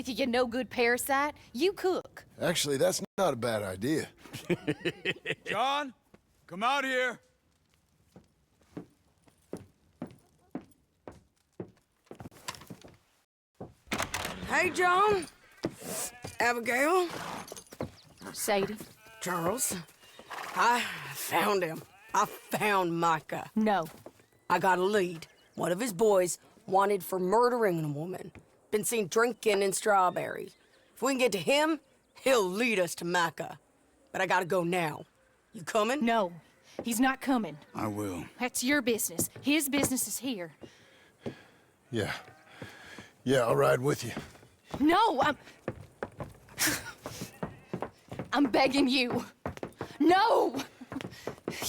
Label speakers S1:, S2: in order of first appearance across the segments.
S1: You no-good parasite. You cook.
S2: Actually, that's not a bad idea.
S3: John, come out here.
S4: Hey, John. Abigail.
S1: Sadie.
S4: Charles. I found him. I found Micah.
S1: No.
S4: I got a lead. One of his boys wanted for murdering a woman. Been seen drinking in Strawberry. If we can get to him, he'll lead us to Micah. But I gotta go now. You coming?
S1: No. He's not coming.
S3: I will.
S1: That's your business. His business is here.
S2: Yeah. Yeah, I'll ride with you.
S1: No, I'm begging you. No!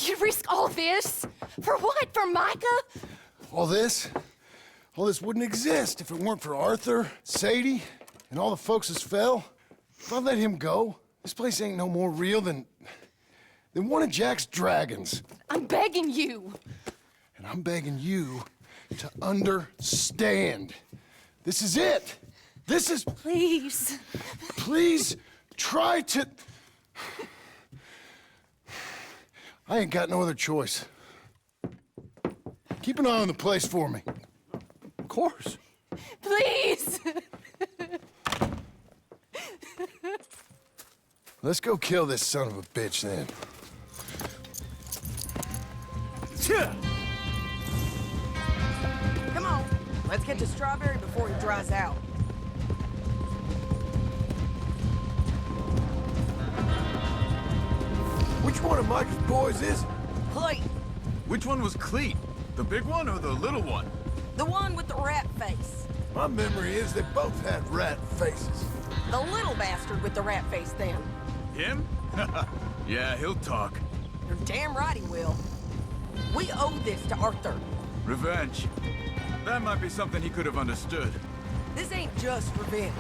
S1: You'd risk all this? For what? For Micah?
S2: All this wouldn't exist if it weren't for Arthur, Sadie, and all the folks that fell. If I let him go, this place ain't no more real than one of Jack's dragons.
S1: I'm begging you.
S2: And I'm begging you to understand. This is it. This is...
S1: Please.
S2: Please try to... I ain't got no other choice. Keep an eye on the place for me.
S3: Of course.
S1: Please.
S2: Let's go kill this son of a bitch then.
S4: Come on. Let's get to Strawberry before he dries out.
S2: Which one of Micah's boys is it?
S4: Clayton,
S3: Which one was Cleet? The big one or the little one?
S4: the one with the rat face.
S2: My memory is they both had rat faces.
S4: The little bastard with the rat face then.
S3: Him? Yeah, he'll talk.
S4: You're damn right he will. We owe this to Arthur.
S3: Revenge. That might be something he could have understood.
S4: This ain't just revenge.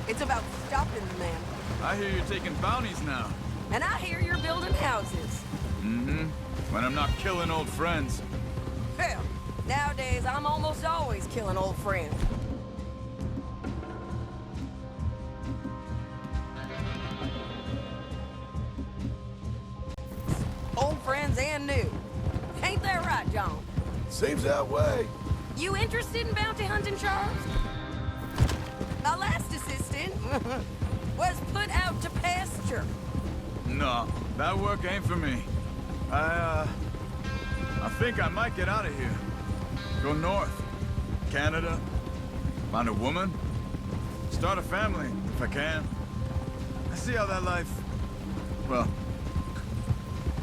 S4: It's about stopping the man.
S3: I hear you're taking bounties now.
S4: And I hear you're building houses.
S3: Mm-hmm. When I'm not killing old friends.
S4: Hell, nowadays I'm almost always killing old friends. Old friends and new. Ain't that right, John?
S2: Seems that way.
S4: You interested in bounty hunting, Charles? My last assistant was put out to pasture.
S3: No, that work ain't for me. I think I might get out of here. Go north. Canada. Find a woman. Start a family, if I can. I see how that life... Well,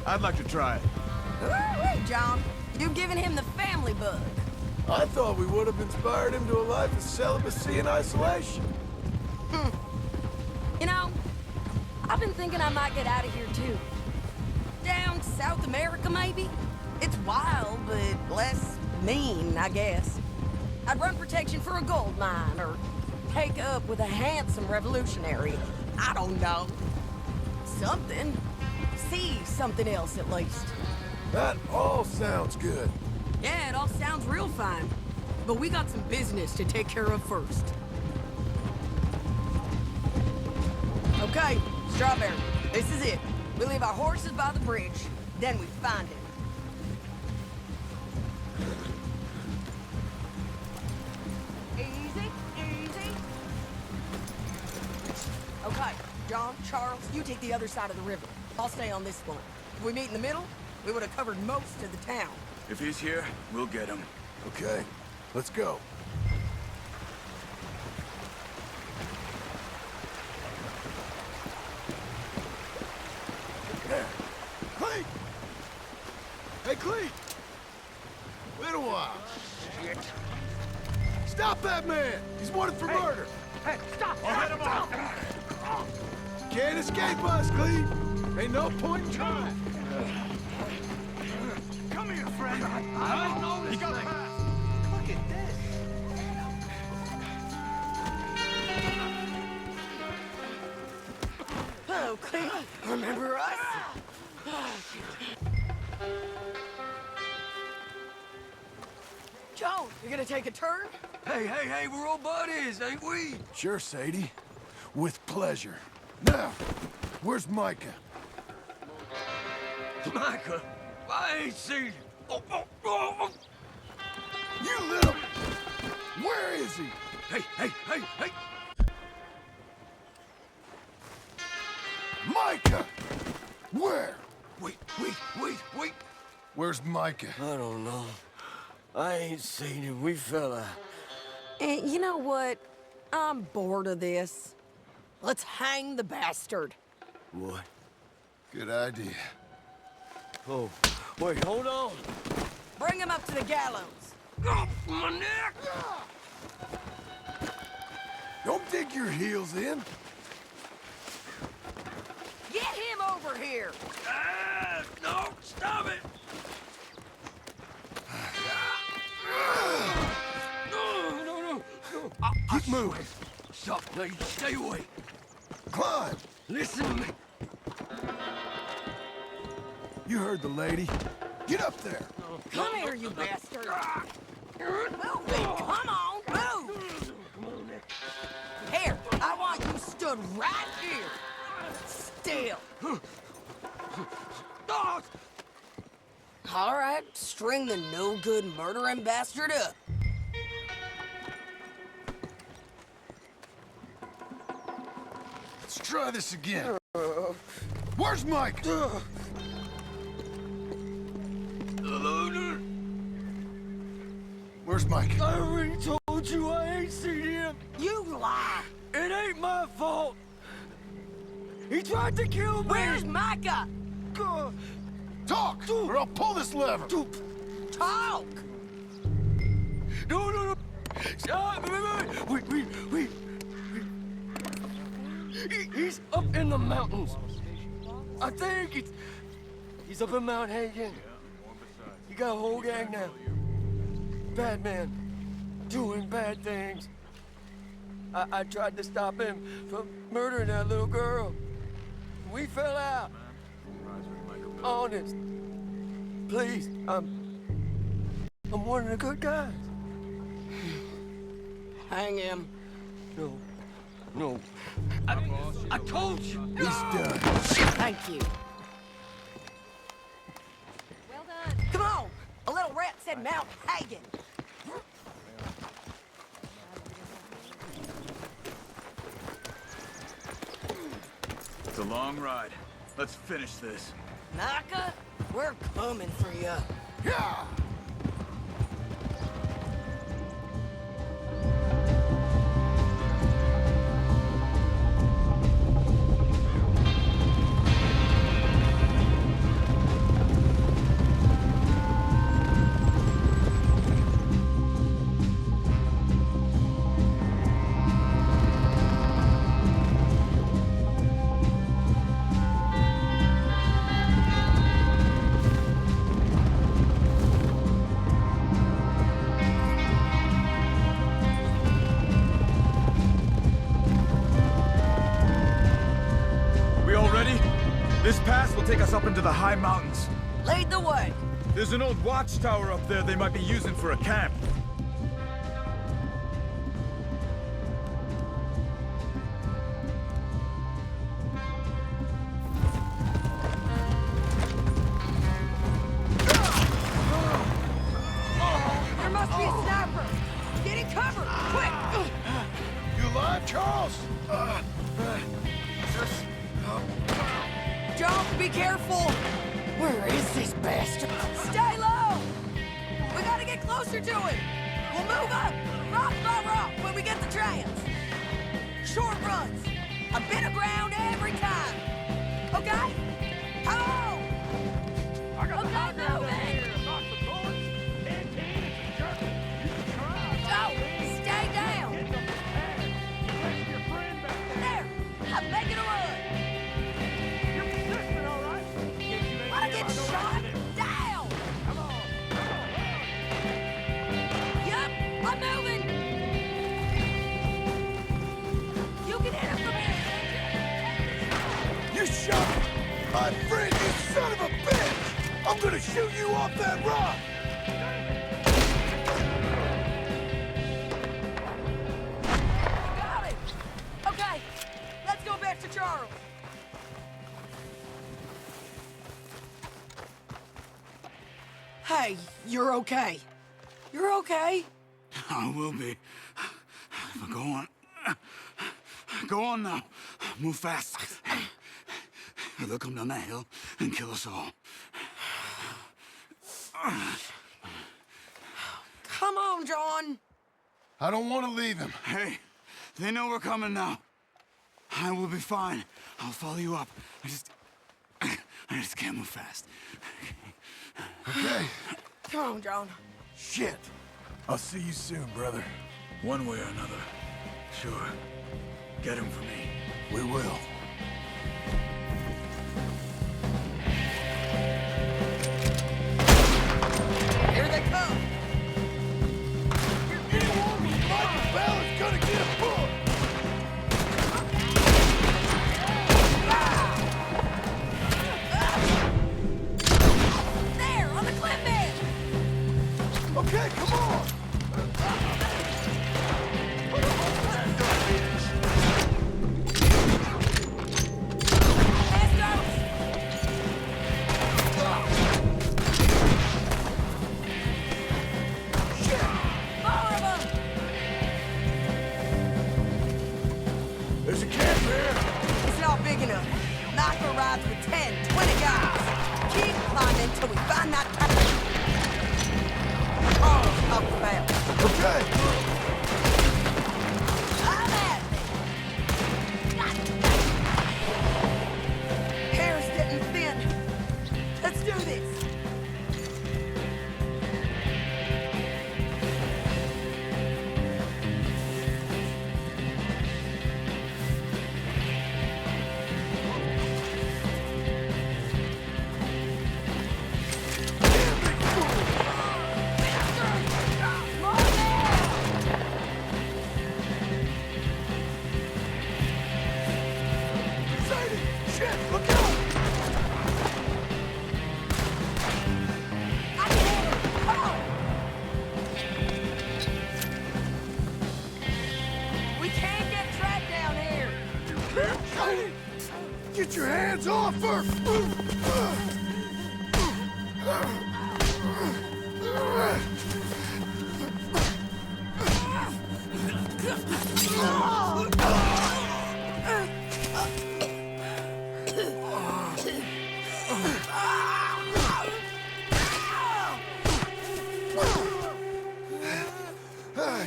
S3: I'd like to try it.
S4: Woo-wee, John. You've given him the family bug.
S2: I thought we would have inspired him to a life of celibacy and isolation.
S4: You know, I've been thinking I might get out of here, too. Down South America, maybe? It's wild, but less mean, I guess. I'd run protection for a gold mine, or take up with a handsome revolutionary. I don't know. Something. See something else, at least.
S2: That all sounds good.
S4: Yeah, it all sounds real fine. But we got some business to take care of first. Okay, Strawberry, this is it. We leave our horses by the bridge, then we find it. Easy, easy. Okay, John, Charles, you take the other side of the river. I'll stay on this one. If we meet in the middle, we would have covered most of the town.
S3: If he's here, we'll get him.
S2: Okay, let's go. There. Cleet! Hey, Cleet! Wait a while. Stop that man! He's wanted for murder!
S5: Hey, stop!
S3: I'll hit him off!
S2: Can't escape us, Cleet! Ain't no point in trying.
S5: Come here, friend. I don't know this thing. Look at this.
S4: Hello, Cleve. Remember us? Joe, you gonna take a turn?
S5: Hey, we're old buddies, ain't we?
S2: Sure, Sadie. With pleasure. Now, where's Micah?
S5: Micah, I ain't seen... Oh.
S2: You little... Where is he?
S5: Hey!
S2: Micah! Where?
S5: Wait.
S2: Where's Micah?
S6: I don't know. I ain't seen him. We fell out.
S4: And you know what? I'm bored of this. Let's hang the bastard.
S6: What?
S2: Good idea.
S6: Oh, wait, hold on.
S4: Bring him up to the gallows.
S5: Oh, my neck!
S2: Don't dig your heels in.
S4: Get him over here.
S5: Ah, no, stop it! No.
S2: Keep moving.
S5: Stop, no, you stay away.
S2: Climb.
S5: Listen to me.
S2: You heard the lady. Get up there.
S4: Come here, you bastard. Move it. Come on, move. Here, I want you stood right here. Still.
S5: Oh,
S4: All right, string the no-good murdering bastard up.
S2: Let's try this again. Where's Mike? Where's Mike?
S6: I already told you I ain't seen him.
S4: You lie.
S6: It ain't my fault. He tried to kill me.
S4: Where's Micah?
S2: Talk, or I'll pull this lever.
S4: Talk.
S6: No. Stop. Wait. He's up in the mountains. I think he's up in Mount Hagen. He got a whole gang now. Bad man, doing bad things. I tried to stop him from murdering that little girl. We fell out. Honest. Please, I'm one of the good guys.
S4: Hang him.
S6: No.
S5: I told you.
S2: He's done.
S4: Thank you.
S1: Well done.
S4: Come on. A little rat said Mount Hagen.
S3: It's a long ride. Let's finish this.
S4: Micah, we're coming for you.
S2: Yeah!
S3: This pass will take us up into the high mountains.
S4: Lead the way.
S3: There's an old watchtower up there they might be using for a camp.
S4: There must be a sniper. Get in cover, quick.
S2: You alive, Charles?
S4: Don't be careful. Where is this bastard? Stay low. We gotta get closer to him. We'll move up, rock by rock, when we get the chance. Short runs. A bit of ground every time. Okay? Come on. Okay, moving. Go. Stay down. There. I'm making a run. Wanna get shot down? Yup, I'm moving. You can hit him from here.
S2: You shot him! My friend, you son of a bitch! I'm gonna shoot you off that rock!
S4: Got it. Okay, let's go back to Charles. Hey, you're okay. You're okay.
S3: I will be. But go on. Go on now. Move fast. They'll come down that hill and kill us all.
S4: Come on, John.
S2: I don't want to leave him.
S3: Hey, they know we're coming now. I will be fine. I'll follow you up. I just can't move fast.
S2: Okay.
S4: Come on, John.
S2: Shit. I'll see you soon, brother.
S3: One way or another. Sure. Get him for me.
S2: We will.
S4: Here they come.
S2: Micah Bell is gonna get booked!
S4: There, on the cliff edge.
S2: Okay, come on! There's a camp here!
S4: It's not big enough. Micah rides with 10, 20 guys. Keep climbing till we find that tower. Charles talked about.
S2: Okay!
S4: I'm at it. Hair's getting thin. Let's do this.
S2: Sadie! Shit! Look out!
S4: I can handle it. Come on. We can't get trapped down here.
S2: Sadie! Get your hands off her!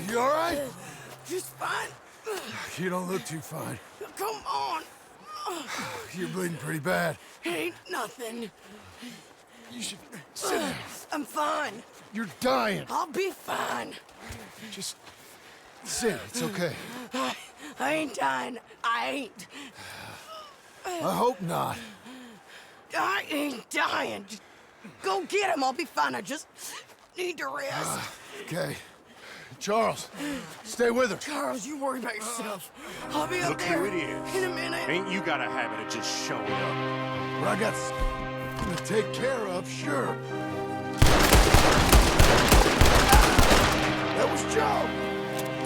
S2: You all right?
S4: Just fine.
S2: You don't look too fine.
S4: Come on.
S2: You're bleeding pretty bad.
S4: Ain't nothing.
S2: You should sit down.
S4: I'm fine.
S2: You're dying.
S4: I'll be fine.
S2: Just sit. It's okay.
S4: I ain't dying. I ain't.
S2: I hope not.
S4: I ain't dying. Just go get him. I'll be fine. I just need to rest.
S2: Okay. Charles, stay with her.
S4: Charles, you worry about yourself. I'll be up
S7: Look
S4: there
S7: who it is.
S4: in a minute.
S7: Ain't you got a habit of just showing up?
S2: But I got to take care of, sure. That was Joe.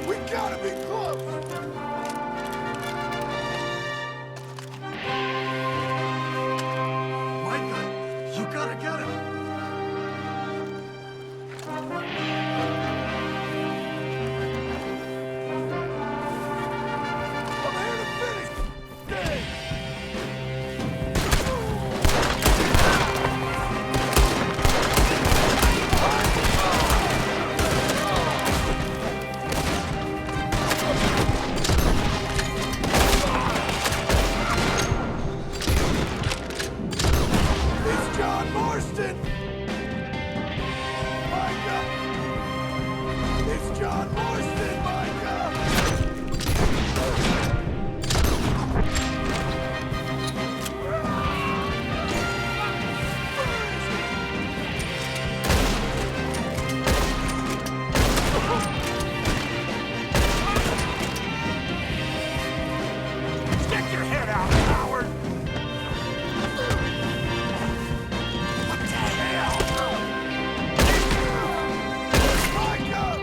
S2: We gotta be close.
S3: Micah, you gotta get him.
S2: I'm here to finish. Dang. It's John Marston. Micah. It's John Marston, Micah.
S7: Stick your head out, coward!
S2: What the hell? Micah!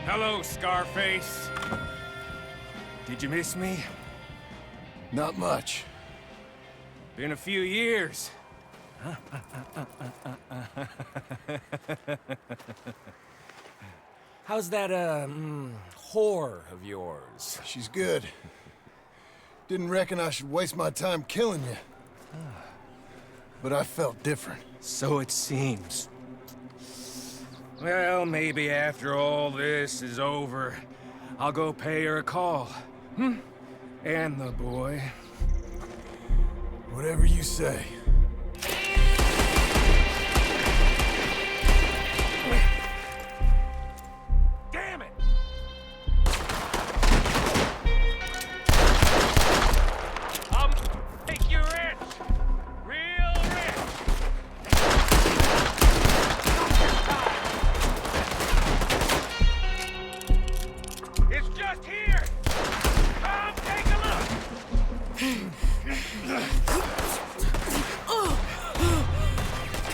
S7: Hello, Scarface. Did you miss me?
S2: Not much.
S7: Been a few years. How's that, whore of yours?
S2: She's good. Didn't reckon I should waste my time killing you. But I felt different.
S7: So it seems. Well, maybe after all this is over, I'll go pay her a call. And the boy.
S2: Whatever you say.
S7: Damn it! I'll make you rich! Real rich! It's just here! Come take a look!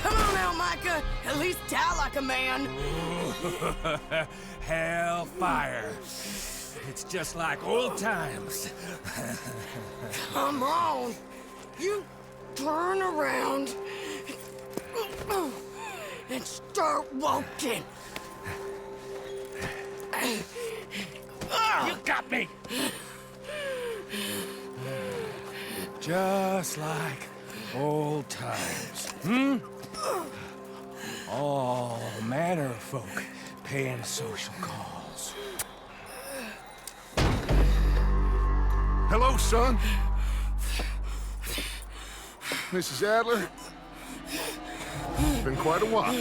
S4: Come on now, Micah. At least die like a man.
S7: Hellfire. It's just like old times.
S4: Come on. You turn around and start walking.
S7: You got me! Just like old times. All manner of folk paying social calls.
S2: Hello, son. Mrs. Adler. It's been quite a while.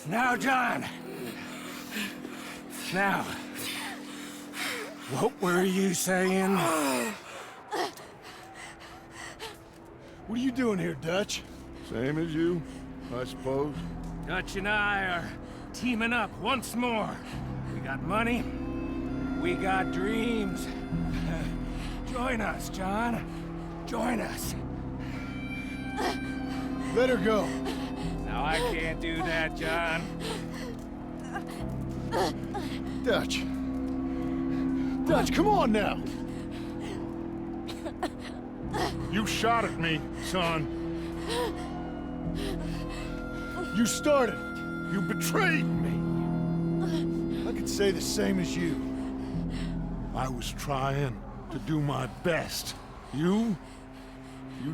S7: Now, John. Now, what were you saying?
S2: What are you doing here, Dutch? Same as you, I suppose.
S7: Dutch and I are teaming up once more. We got money. We got dreams. Join us, John. Join us.
S2: Let her go.
S7: Now, I can't do that, John.
S2: Dutch. Dutch, come on now.
S8: You shot at me, son.
S2: You started. You betrayed me. I could say the same as you.
S8: I was trying to do my best. You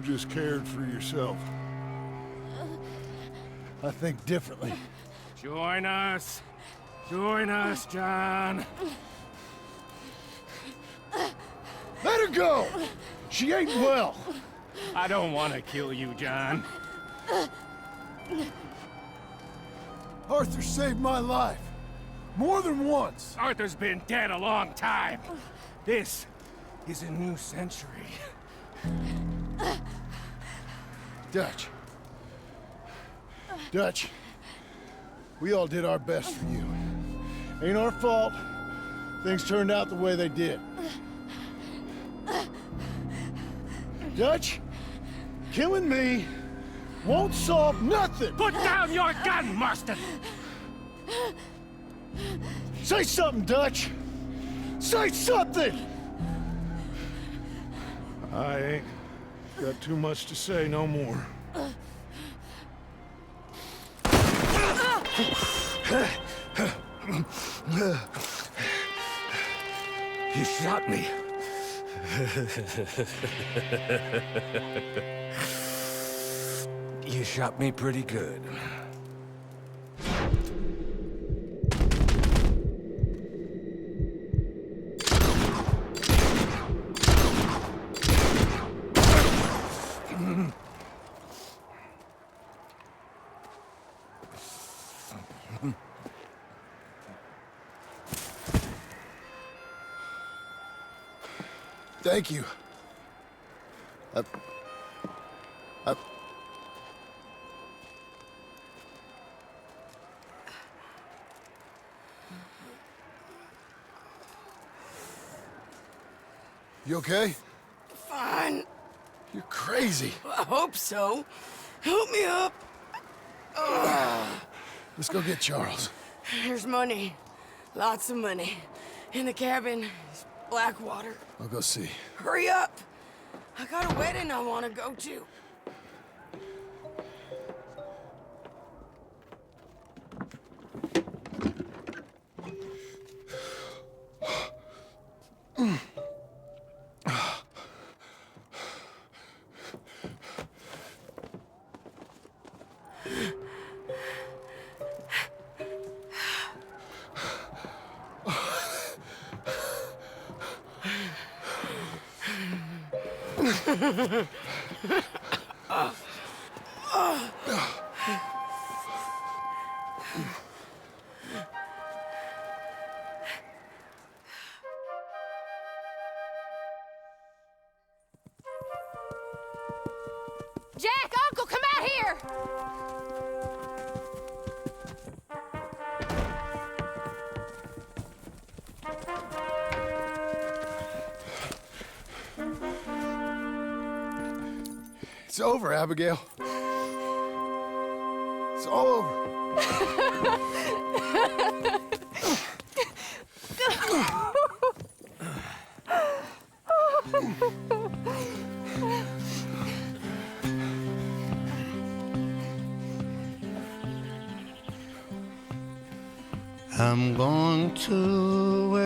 S8: just cared for yourself.
S2: I think differently.
S7: Join us. Join us, John.
S2: Let her go! She ain't well.
S7: I don't want to kill you, John.
S2: Arthur saved my life. More than once.
S7: Arthur's been dead a long time. This is a new century.
S2: Dutch. Dutch. We all did our best for you. Ain't our fault. Things turned out the way they did. Dutch, killing me won't solve nothing.
S7: Put down your gun, Marston!
S2: Say something, Dutch. Say something!
S8: I ain't got too much to say no more.
S7: You shot me. You shot me pretty good.
S2: Thank you. You okay?
S4: Fine.
S2: You're crazy.
S4: I hope so. Help me up.
S2: Let's go get Charles.
S4: There's money. Lots of money. In the cabin is Blackwater.
S2: I'll go see.
S4: Hurry up. I got a wedding I want to go to.
S1: Jack, Uncle, come out here!
S2: It's over, Abigail. It's all over.
S9: I'm going to